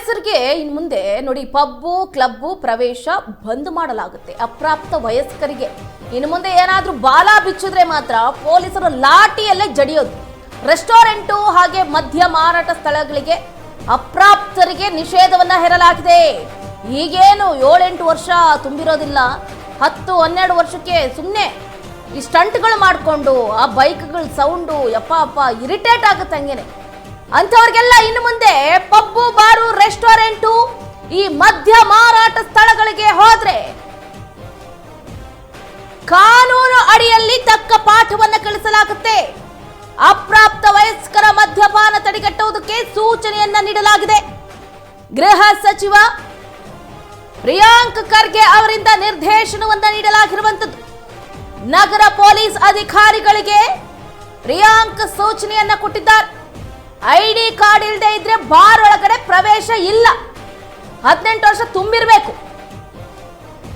ವಯಸ್ಕರಿಗೆ ಇನ್ನು ಮುಂದೆ ನೋಡಿ ಪಬ್ಬು ಕ್ಲಬ್ಬು ಪ್ರವೇಶ ಬಂದ್ ಮಾಡಲಾಗುತ್ತೆ. ಅಪ್ರಾಪ್ತ ವಯಸ್ಕರಿಗೆ ಇನ್ನು ಮುಂದೆ ಏನಾದರೂ ಬಾಲ ಬಿಚ್ಚಿದ್ರೆ ಮಾತ್ರ ಪೊಲೀಸರು ಲಾಠಿಯಲ್ಲೇ ಜಡಿಯೋದು. ರೆಸ್ಟೋರೆಂಟು ಹಾಗೆ ಮದ್ಯ ಮಾರಾಟ ಸ್ಥಳಗಳಿಗೆ ಅಪ್ರಾಪ್ತರಿಗೆ ನಿಷೇಧವನ್ನ ಹೇರಲಾಗಿದೆ. ಈಗೇನು 7-8 ವರ್ಷ ತುಂಬಿರೋದಿಲ್ಲ, 10-12 ವರ್ಷಕ್ಕೆ ಸುಮ್ಮನೆ ಈ ಸ್ಟಂಟ್ಗಳು ಮಾಡಿಕೊಂಡು ಆ ಬೈಕ್ಗಳ ಸೌಂಡು ಯಪ್ಪ ಇರಿಟೇಟ್ ಆಗುತ್ತೆ. ಹಂಗೇನೆ ಅಂಥವ್ರಿಗೆಲ್ಲ ಇನ್ನು ಮುಂದೆ ಪಬ್ಬು ಬಾರು ರೆಸ್ಟೋರೆಂಟು ಈ ಮದ್ಯ ಮಾರಾಟ ಸ್ಥಳಗಳಿಗೆ ಹೋದ್ರೆ ಕಾನೂನು ಅಡಿಯಲ್ಲಿ ತಕ್ಕ ಪಾಠವನ್ನ ಕಲಿಸಲಾಗುತ್ತೆ. ಅಪ್ರಾಪ್ತ ವಯಸ್ಕರ ಮದ್ಯಪಾನ ತಡೆಗಟ್ಟುವುದಕ್ಕೆ ಸೂಚನೆಯನ್ನ ನೀಡಲಾಗಿದೆ. ಗೃಹ ಸಚಿವ ಪ್ರಿಯಾಂಕ್ ಖರ್ಗೆ ಅವರಿಂದ ನಿರ್ದೇಶನವನ್ನ ನೀಡಲಾಗಿರುವಂತದ್ದು. ನಗರ ಪೊಲೀಸ್ ಅಧಿಕಾರಿಗಳಿಗೆ ಪ್ರಿಯಾಂಕ್ ಸೂಚನೆಯನ್ನ ಕೊಟ್ಟಿದ್ದಾರೆ. ಐಡಿ ಕಾರ್ಡ್ ಇಲ್ಲದೆ ಇದ್ರೆ ಬಾರ್ ಒಳಗಡೆ ಪ್ರವೇಶ ಇಲ್ಲ, 18 ವರ್ಷ ತುಂಬಿರಬೇಕು.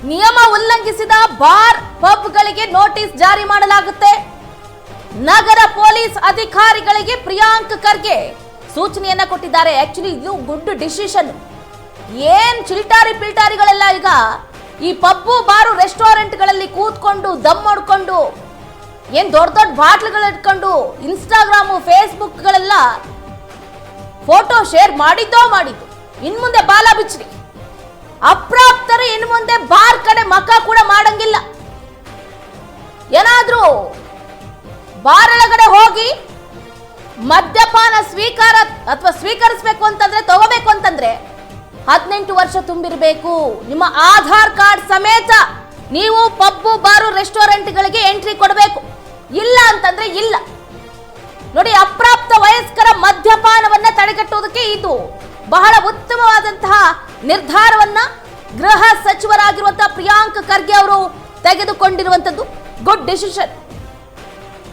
ನಿಯಮ ಉಲ್ಲಂಘಿಸಿದ ಬಾರ್ ಪಬ್ಗಳಿಗೆ ನೋಟಿಸ್ ಜಾರಿ ಮಾಡಲಾಗುತ್ತೆ. ನಗರ ಪೊಲೀಸ್ ಅಧಿಕಾರಿಗಳಿಗೆ ಪ್ರಿಯಾಂಕ್ ಖರ್ಗೆ ಸೂಚನೆಯನ್ನ ಕೊಟ್ಟಿದ್ದಾರೆ. ಆಕ್ಚುಲಿ ಇದು ಗುಡ್ ಡಿಸಿಷನ್. ಏನ್ ಚಿಲ್ಟಾರಿಗಳೆಲ್ಲ ಈಗ ಈ ಪಬ್ಬು ಬಾರು ರೆಸ್ಟೋರೆಂಟ್ಗಳಲ್ಲಿ ಕೂತ್ಕೊಂಡು ದಮ್ ಮಾಡ್ಕೊಂಡು ಏನ್ ದೊಡ್ಡ ಬಾಟ್ಲುಗಳು ಇಟ್ಕೊಂಡು ಇನ್ಸ್ಟಾಗ್ರಾಮು ಫೇಸ್ಬುಕ್ಗಳೆಲ್ಲ ಫೋಟೋ ಶೇರ್ ಮಾಡಿದ್ದು ಇನ್ ಮುಂದೆ ಬಾಲ ಬಿಚ್ಚ್ರಿ. ಅಪ್ರಾಪ್ತರು ಇನ್ನು ಮುಂದೆ ಬಾರ್ ಕಡೆ ಮಕ ಕೂಡ ಮಾಡಂಗಿಲ್ಲ. ಏನಾದ್ರೂ ಬಾರ್ ಒಳಗಡೆ ಹೋಗಿ ಮದ್ಯಪಾನ ಸ್ವೀಕರಿಸಬೇಕು ಅಂತಂದ್ರೆ, ತಗೋಬೇಕು ಅಂತಂದ್ರೆ 18 ವರ್ಷ ತುಂಬಿರಬೇಕು. ನಿಮ್ಮ ಆಧಾರ್ ಕಾರ್ಡ್ ಸಮೇತ ನೀವು ಪಬ್ಬು ಬಾರು ರೆಸ್ಟೋರೆಂಟ್ಗಳಿಗೆ ಎಂಟ್ರಿ ಕೊಡಬೇಕು. ಇಲ್ಲ ಅಂತಂದ್ರೆ ಇಲ್ಲ. ನೋಡಿ, ಅಪ್ರಾಪ್ತ ವಯಸ್ಕರ ಮದ್ಯಪಾನವನ್ನ ತಡೆಗಟ್ಟುವುದಕ್ಕೆ ಇದು ಬಹಳ ಉತ್ತಮವಾದಂತಹ ನಿರ್ಧಾರವನ್ನ ಗೃಹ ಸಚಿವರಾಗಿರುವಂತಹ ಪ್ರಿಯಾಂಕ್ ಖರ್ಗೆ ಅವರು ತೆಗೆದುಕೊಂಡಿರುವಂತದ್ದು. Good decision.